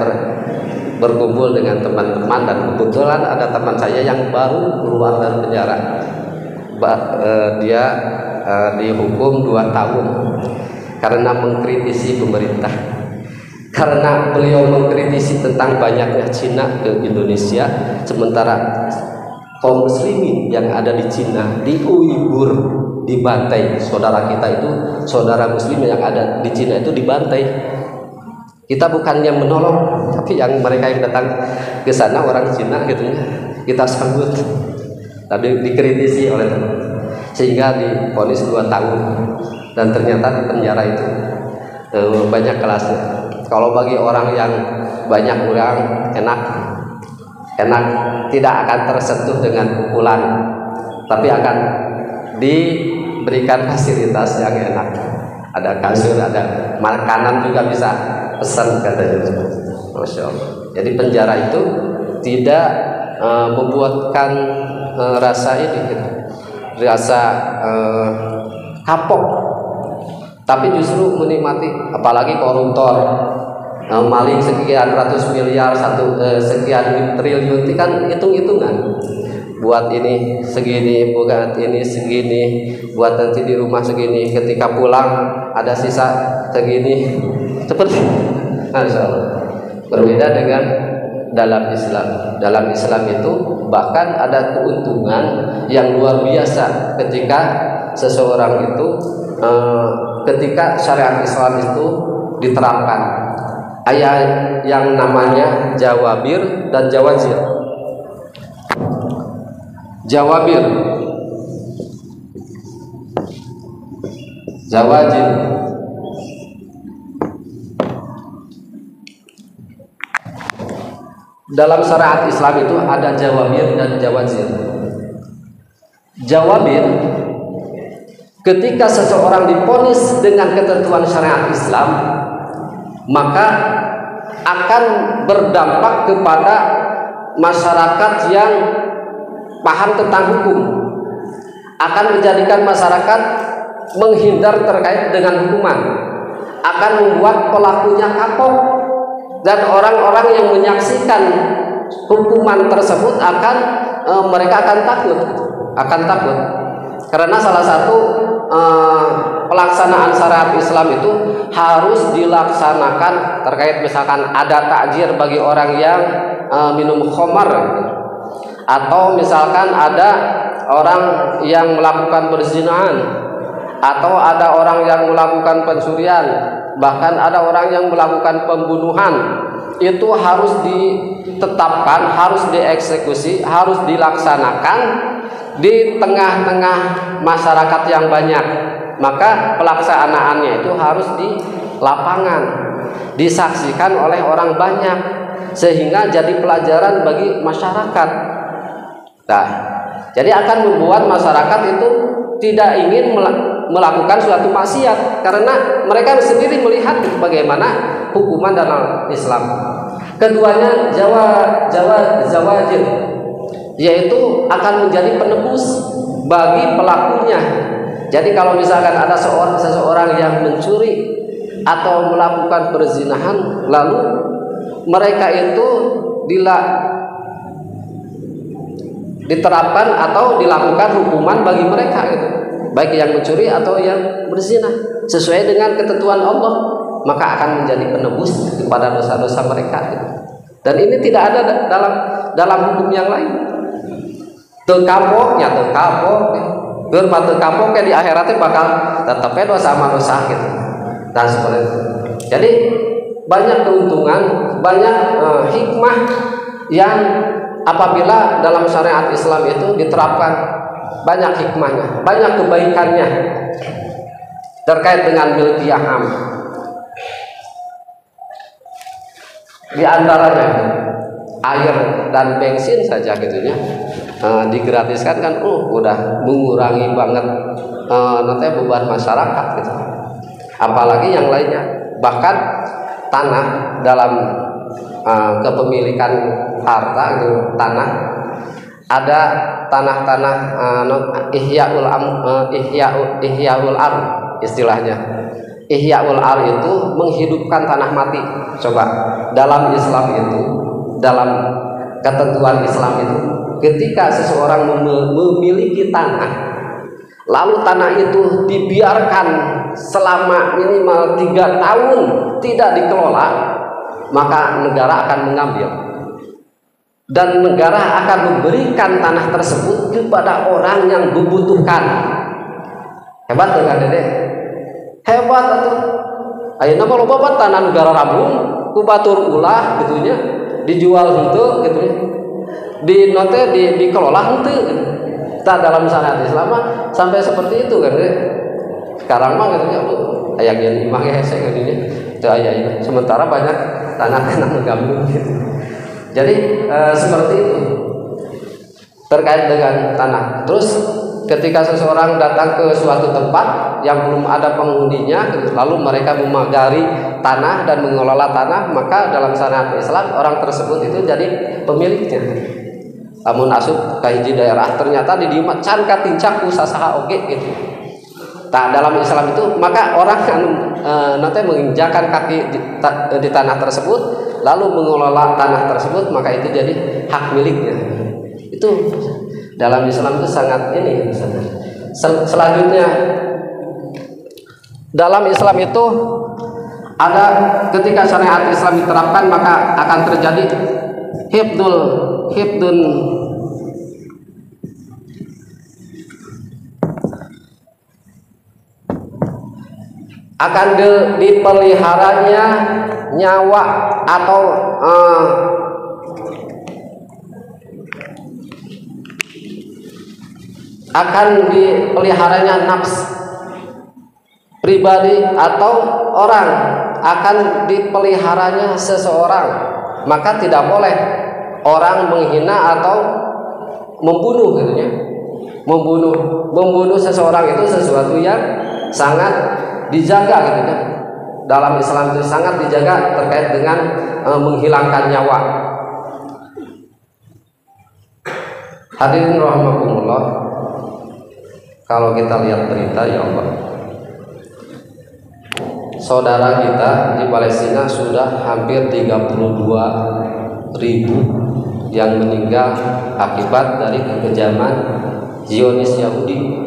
berkumpul dengan teman-teman dan kebetulan ada teman saya yang baru keluar dari penjara. Dia dihukum 2 tahun karena mengkritisi pemerintah. Karena beliau mengkritisi tentang banyaknya Cina ke Indonesia, sementara kaum muslimin yang ada di Cina, di Uighur dibantai. Saudara kita itu, saudara muslim yang ada di Cina itu dibantai. Kita bukannya menolong, tapi yang mereka yang datang ke sana orang Cina gitu, kita sambut. Tapi dikritisi oleh teman, sehingga divonis 2 tahun. Dan ternyata di penjara itu banyak kelasnya. Kalau bagi orang yang banyak uang, enak, tidak akan tersentuh dengan pukulan, tapi akan diberikan fasilitas yang enak. ada kasur, ada makanan juga bisa pesan katanya. Masya Allah. Jadi penjara itu tidak membuatkan rasa ini gitu, rasa kapok, tapi justru menikmati. Apalagi koruptor, maling sekian ratus miliar, sekian triliun, itu kan hitung-hitungan. Buat ini segini, buat ini segini, buat nanti di rumah segini, ketika pulang ada sisa segini. Seperti Masya Allah. Berbeda dengan dalam Islam. Dalam Islam itu bahkan ada keuntungan yang luar biasa ketika seseorang itu ketika syariat Islam itu diterapkan. Ayat yang namanya jawabir dan jawazir. Jawabir, jawazir. Dalam syariat Islam itu ada jawabir dan jawazir. Jawabir, ketika seseorang divonis dengan ketentuan syariat Islam, maka akan berdampak kepada masyarakat yang paham tentang hukum, akan menjadikan masyarakat menghindar terkait dengan hukuman, akan membuat pelakunya kapok, dan orang-orang yang menyaksikan hukuman tersebut mereka akan takut, karena salah satu pelaksanaan syariat Islam itu harus dilaksanakan terkait misalkan ada takjir bagi orang yang minum khamar, atau misalkan ada orang yang melakukan perzinahan, atau ada orang yang melakukan pencurian, bahkan ada orang yang melakukan pembunuhan. Itu harus ditetapkan, harus dieksekusi, harus dilaksanakan di tengah-tengah masyarakat yang banyak. Maka pelaksanaannya itu harus di lapangan, disaksikan oleh orang banyak, sehingga jadi pelajaran bagi masyarakat. Nah, jadi akan membuat masyarakat itu tidak ingin melakukan suatu maksiat, karena mereka sendiri melihat bagaimana hukuman dalam Islam. Keduanya zawajir, yaitu akan menjadi penebus bagi pelakunya. Jadi kalau misalkan ada seseorang yang mencuri atau melakukan perzinahan, lalu mereka itu diterapkan atau dilakukan hukuman bagi mereka gitu, baik yang mencuri atau yang berzina, sesuai dengan ketentuan Allah, maka akan menjadi penebus kepada dosa-dosa mereka gitu. Dan ini tidak ada dalam hukum yang lain. Tekapoknya tekapoknya di akhiratnya bakal tetapnya dosa manusia gitu. Dan seperti itu. Jadi banyak keuntungan, banyak hikmah yang apabila dalam syariat Islam itu diterapkan, banyak hikmahnya, banyak kebaikannya terkait dengan milkiyah am. Di antaranya air dan bensin saja gitunya digratiskan kan, udah mengurangi banget nanti beban masyarakat gitu. Apalagi yang lainnya, bahkan tanah dalam kepemilikan harta gitu, tanah ada tanah-tanah ihyaul ar istilahnya. Ihyaul ar itu menghidupkan tanah mati. Coba dalam Islam itu, dalam ketentuan Islam itu, ketika seseorang memiliki tanah, lalu tanah itu dibiarkan selama minimal 3 tahun tidak dikelola, maka negara akan mengambil, dan negara akan memberikan tanah tersebut kepada orang yang membutuhkan. Hebat tuh kan Dede? Hebat atuh. Ayeuna mah loba tanah negara Rambung ku batur ulah gitunya, dijual henteu gitunya. Di note dikelola henteu. Tak dalam syariat Islam sampai seperti itu kan. Sekarang mah katanya aya geun imah hese geunya. Teu aya. Sementara banyak tanah-tanah ngagambung gitu. Jadi seperti itu terkait dengan tanah. Terus ketika seseorang datang ke suatu tempat yang belum ada penghuninya, lalu mereka memagari tanah dan mengelola tanah, maka dalam syariat Islam orang tersebut itu jadi pemiliknya. Namun asup ke hiji daerah ternyata di dieu can katincak ku sasaha oge gitu. Nah, dalam Islam itu maka orang nanti menginjakan kaki di tanah tersebut lalu mengelola tanah tersebut, maka itu jadi hak miliknya. Itu dalam Islam itu sangat ini. Selanjutnya dalam Islam itu ada ketika syariat Islam diterapkan maka akan terjadi hibdun akan dipeliharanya nyawa atau akan dipeliharanya nafs pribadi atau orang, akan dipeliharanya seseorang, maka tidak boleh orang menghina atau membunuh gitu ya. Membunuh seseorang itu sesuatu yang sangat dijaga gitu kan. Dalam Islam itu sangat dijaga terkait dengan menghilangkan nyawa. Hadirin rahimakumullah, kalau kita lihat berita ya Allah, saudara kita di Palestina sudah hampir 32.000 yang meninggal akibat dari kekejaman Zionis Yahudi.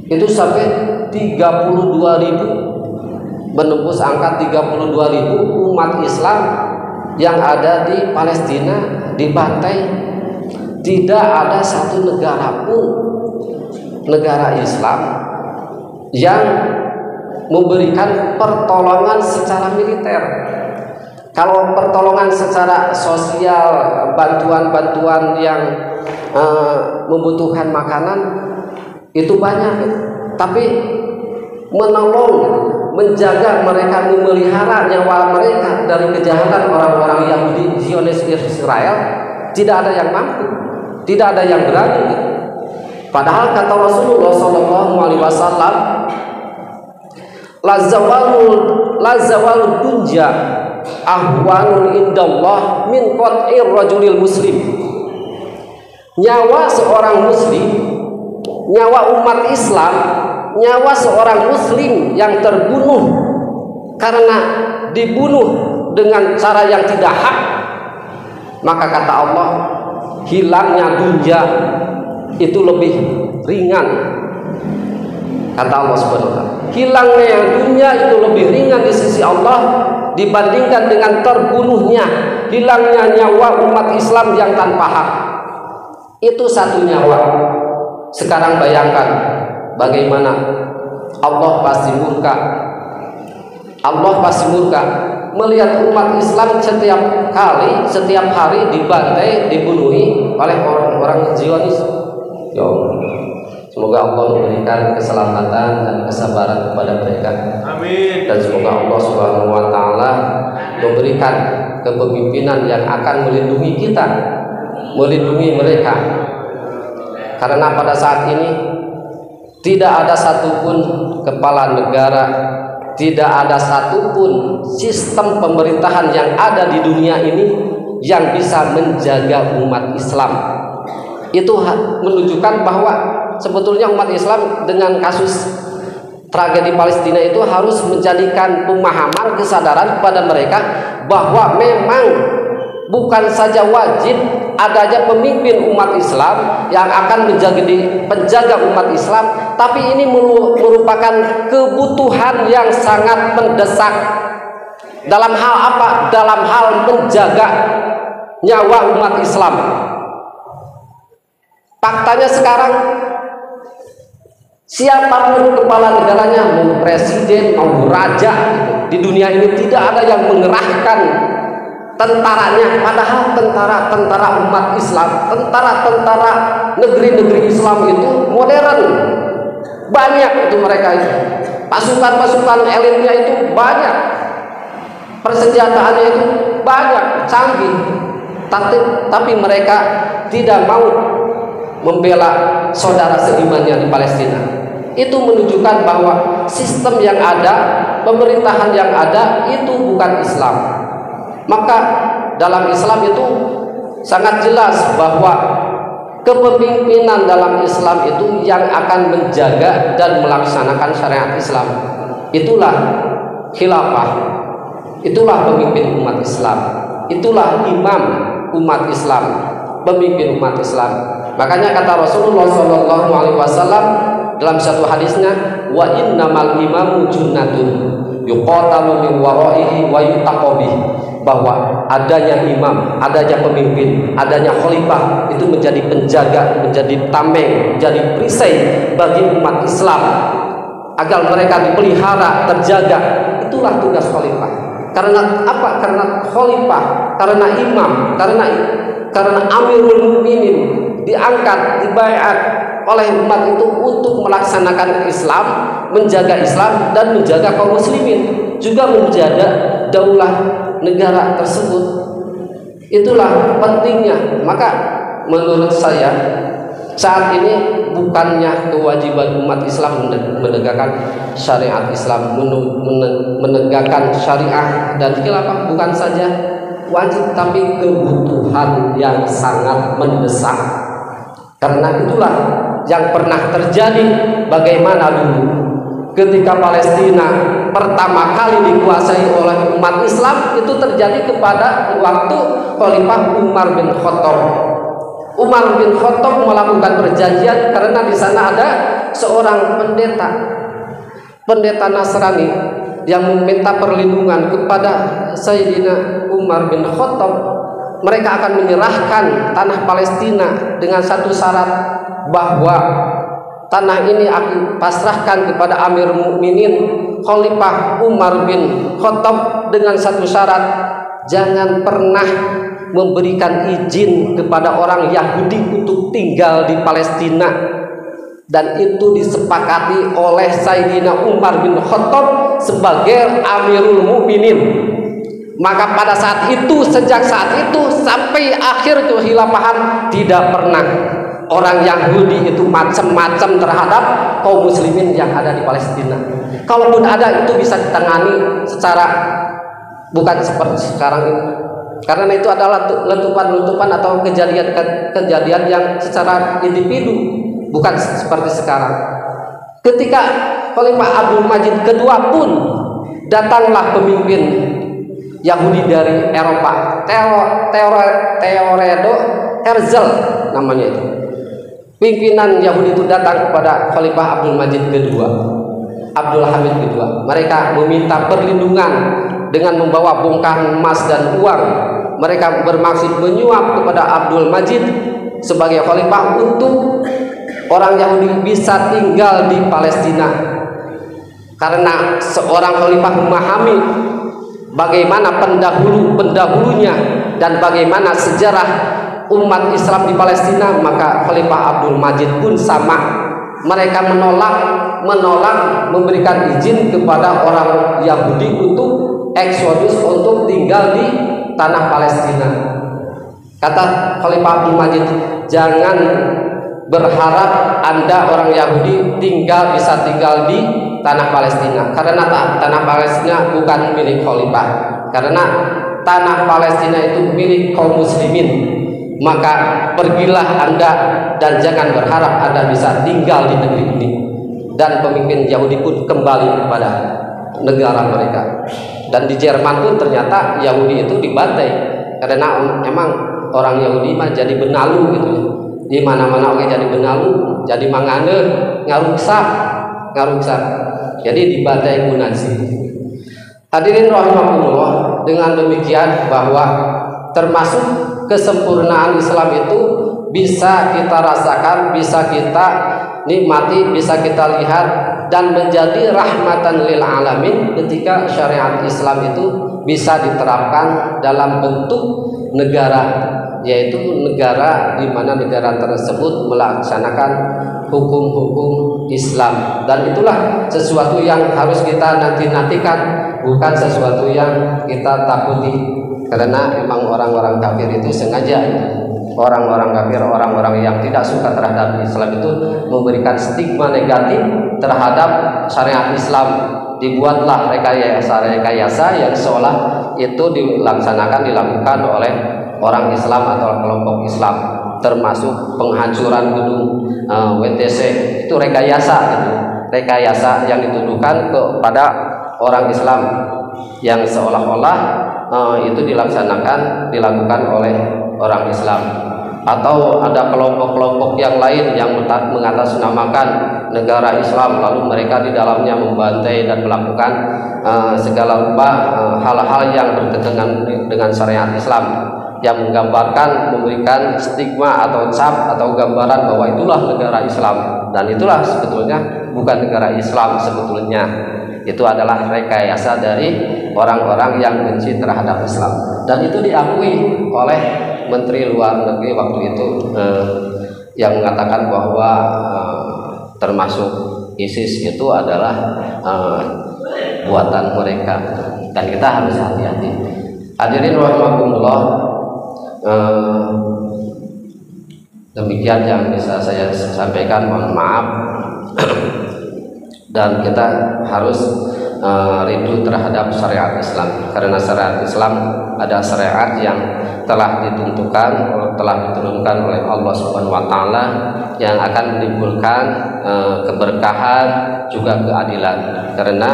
Itu sampai 32.000, menembus angka 32.000 umat Islam yang ada di Palestina dibantai. Tidak ada satu negara pun, negara Islam, yang memberikan pertolongan secara militer. Kalau pertolongan secara sosial, bantuan-bantuan yang membutuhkan makanan itu banyak, tapi menolong, menjaga mereka, memelihara nyawa mereka dari kejahatan orang-orang Yahudi Zionis Israel, tidak ada yang mampu, tidak ada yang berani. Padahal kata Rasulullah SAW, la zawalud dunya ahwanun indallah min qat'ir rajulil muslim. Nyawa seorang muslim, nyawa umat Islam, nyawa seorang muslim yang terbunuh karena dibunuh dengan cara yang tidak hak, maka kata Allah, hilangnya dunia itu lebih ringan. Kata Allah Subhanahu wa taala, hilangnya dunia itu lebih ringan di sisi Allah dibandingkan dengan terbunuhnya, hilangnya nyawa umat Islam yang tanpa hak. Itu satu nyawa. Sekarang bayangkan bagaimana Allah pasti murka. Allah pasti murka melihat umat Islam setiap hari dibantai, dibunuhi oleh orang-orang Zionis. Ya Allah, semoga Allah memberikan keselamatan dan kesabaran kepada mereka. Amin. Dan semoga Allah Subhanahu wa taala memberikan kepemimpinan yang akan melindungi kita, melindungi mereka. Karena pada saat ini tidak ada satupun kepala negara, tidak ada satupun sistem pemerintahan yang ada di dunia ini yang bisa menjaga umat Islam. Itu menunjukkan bahwa sebetulnya umat Islam dengan kasus tragedi Palestina itu harus menjadikan pemahaman, kesadaran kepada mereka bahwa memang bukan saja wajib adanya pemimpin umat Islam yang akan penjaga umat Islam, tapi ini merupakan kebutuhan yang sangat mendesak. Dalam hal apa? Dalam hal menjaga nyawa umat Islam. Faktanya sekarang siapapun kepala negaranya, mau presiden, mau raja, di dunia ini tidak ada yang mengerahkan tentaranya, padahal tentara umat Islam, tentara negeri-negeri Islam itu modern, banyak itu mereka itu, pasukan elitnya itu banyak, persenjataannya itu banyak, canggih, tapi mereka tidak mau membela saudara seimannya di Palestina. Itu menunjukkan bahwa sistem yang ada, pemerintahan yang ada itu bukan Islam. Maka dalam Islam itu sangat jelas bahwa kepemimpinan dalam Islam itu yang akan menjaga dan melaksanakan syariat Islam. Itulah khilafah, itulah pemimpin umat Islam, itulah imam umat Islam, pemimpin umat Islam. Makanya kata Rasulullah SAW dalam satu hadisnya, wa innamal imamu junnatun yuqatalu min waraihi wa yutaqabih, bahwa adanya imam, adanya pemimpin, adanya khalifah itu menjadi penjaga, menjadi tameng, menjadi perisai bagi umat Islam agar mereka dipelihara, terjaga. Itulah tugas khalifah. Karena apa? Karena khalifah, karena imam, karena Amirul Mukminin diangkat, dibaiat oleh umat itu untuk melaksanakan Islam, menjaga Islam dan menjaga kaum muslimin, juga menjaga daulah negara tersebut. Itulah pentingnya. Maka menurut saya saat ini bukannya kewajiban umat Islam menegakkan syariat Islam, menegakkan syariah dan khilafah, bukan saja wajib tapi kebutuhan yang sangat mendesak. Karena itulah yang pernah terjadi. Bagaimana dulu ketika Palestina pertama kali dikuasai oleh umat Islam, itu terjadi kepada waktu Khalifah Umar bin Khattab. Umar bin Khattab melakukan perjanjian karena di sana ada seorang pendeta Nasrani yang meminta perlindungan kepada Sayyidina Umar bin Khattab. Mereka akan menyerahkan tanah Palestina dengan satu syarat, bahwa tanah ini aku pasrahkan kepada Amir Mukminin Khalifah Umar bin Khattab dengan satu syarat, jangan pernah memberikan izin kepada orang Yahudi untuk tinggal di Palestina. Dan itu disepakati oleh Sayyidina Umar bin Khattab sebagai Amirul Mukminin. Maka pada saat itu, sejak saat itu sampai akhir kehilafahan, tidak pernah orang Yahudi itu macam-macam terhadap kaum muslimin yang ada di Palestina. Kalaupun ada, itu bisa ditangani secara, bukan seperti sekarang ini. Karena itu adalah letupan-letupan atau kejadian yang secara individu, bukan seperti sekarang. Ketika Khalifah Abdul Majid kedua pun, datanglah pemimpin Yahudi dari Eropa, Theodoret Herzl namanya itu. Pimpinan Yahudi itu datang kepada Khalifah Abdul Majid kedua, Abdul Hamid kedua. Mereka meminta perlindungan dengan membawa bongkahan emas dan uang. Mereka bermaksud menyuap kepada Abdul Majid sebagai khalifah untuk orang Yahudi bisa tinggal di Palestina. Karena seorang khalifah memahami bagaimana pendahulunya dan bagaimana sejarah umat Islam di Palestina, maka Khalifah Abdul Majid pun sama. Mereka menolak memberikan izin kepada orang Yahudi untuk eksodus, untuk tinggal di tanah Palestina. Kata Khalifah Abdul Majid, jangan berharap Anda orang Yahudi bisa tinggal di tanah Palestina, karena tanah Palestina bukan milik khalifah, karena tanah Palestina itu milik kaum muslimin. Maka pergilah Anda dan jangan berharap Anda bisa tinggal di negeri ini. Dan pemimpin Yahudi pun kembali kepada negara mereka. Dan di Jerman pun ternyata Yahudi itu dibantai, karena emang orang Yahudi mah jadi benalu gitu. Di mana-mana oke jadi benalu, jadi mangane, ngaruksak. Jadi dibantai Nazi. Hadirin rahimakumullah, dengan demikian bahwa termasuk kesempurnaan Islam itu bisa kita rasakan, bisa kita nikmati, bisa kita lihat, dan menjadi rahmatan lil alamin ketika syariat Islam itu bisa diterapkan dalam bentuk negara, yaitu negara di mana negara tersebut melaksanakan hukum-hukum Islam. Dan itulah sesuatu yang harus kita nanti-nantikan, bukan sesuatu yang kita takuti. Karena memang orang-orang kafir itu sengaja orang-orang kafir, orang-orang yang tidak suka terhadap Islam itu memberikan stigma negatif terhadap syariat Islam. Dibuatlah rekayasa yang seolah itu dilakukan oleh orang Islam atau kelompok Islam, termasuk penghancuran gedung WTC itu rekayasa gitu. Rekayasa yang dituduhkan kepada orang Islam yang seolah-olah itu dilakukan oleh orang Islam. Atau ada kelompok-kelompok yang lain yang mengatasnamakan negara Islam, lalu mereka di dalamnya membantai dan melakukan segala rupa hal-hal yang bertentangan dengan syariat Islam, yang menggambarkan, memberikan stigma atau cap atau gambaran bahwa itulah negara Islam, dan itulah sebetulnya bukan negara Islam sebetulnya. Itu adalah rekayasa dari orang-orang yang benci terhadap Islam, dan itu diakui oleh Menteri Luar Negeri waktu itu yang mengatakan bahwa termasuk ISIS itu adalah buatan mereka, dan kita harus hati-hati. Hadirin rahimakumullah, demikian yang bisa saya sampaikan, mohon maaf. Dan kita harus rindu terhadap syariat Islam, karena syariat Islam ada syariat yang telah ditentukan, telah diturunkan oleh Allah Subhanahu wa taala, yang akan menimbulkan keberkahan juga keadilan. Karena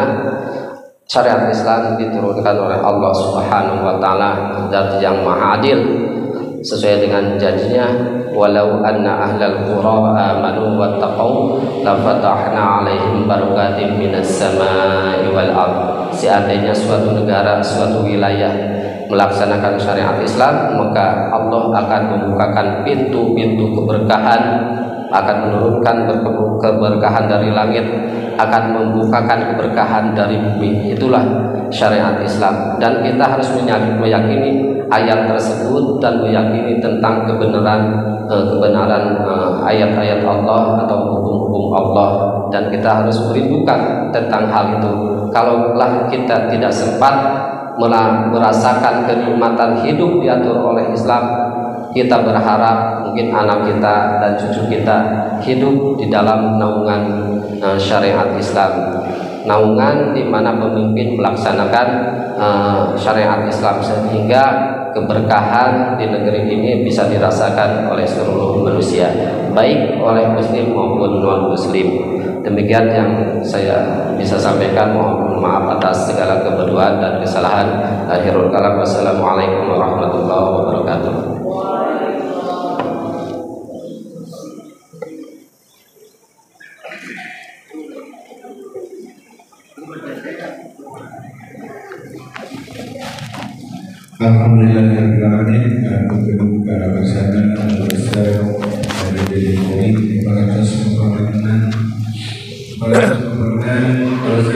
syariat Islam diturunkan oleh Allah Subhanahu wa taala, zat yang maha adil, sesuai dengan janjinya, walau anna ahlal qura amanu wattaqau lafatahna alaihim barakatim minas samai wal ardh. Seandainya suatu negara, suatu wilayah melaksanakan syariat Islam, maka Allah akan membukakan pintu-pintu keberkahan, akan menurunkan keberkahan dari langit, akan membukakan keberkahan dari bumi. Itulah syariat Islam, dan kita harus meyakini ayat tersebut dan meyakini tentang kebenaran ayat-ayat Allah atau hukum-hukum Allah, dan kita harus merindukan tentang hal itu. Kalaulah kita tidak sempat merasakan kenikmatan hidup diatur oleh Islam, kita berharap mungkin anak kita dan cucu kita hidup di dalam naungan syariat Islam, naungan di mana pemimpin melaksanakan syariat Islam, sehingga keberkahan di negeri ini bisa dirasakan oleh seluruh manusia, baik oleh muslim maupun non muslim. Demikian yang saya bisa sampaikan. Mohon maaf atas segala kebodohan dan kesalahan. Akhirul kalam. Wassalamualaikum warahmatullahi wabarakatuh. Alhamdulillahirrahmanirrahim. Untuk para bersama besar dari Jokowi, para semua terus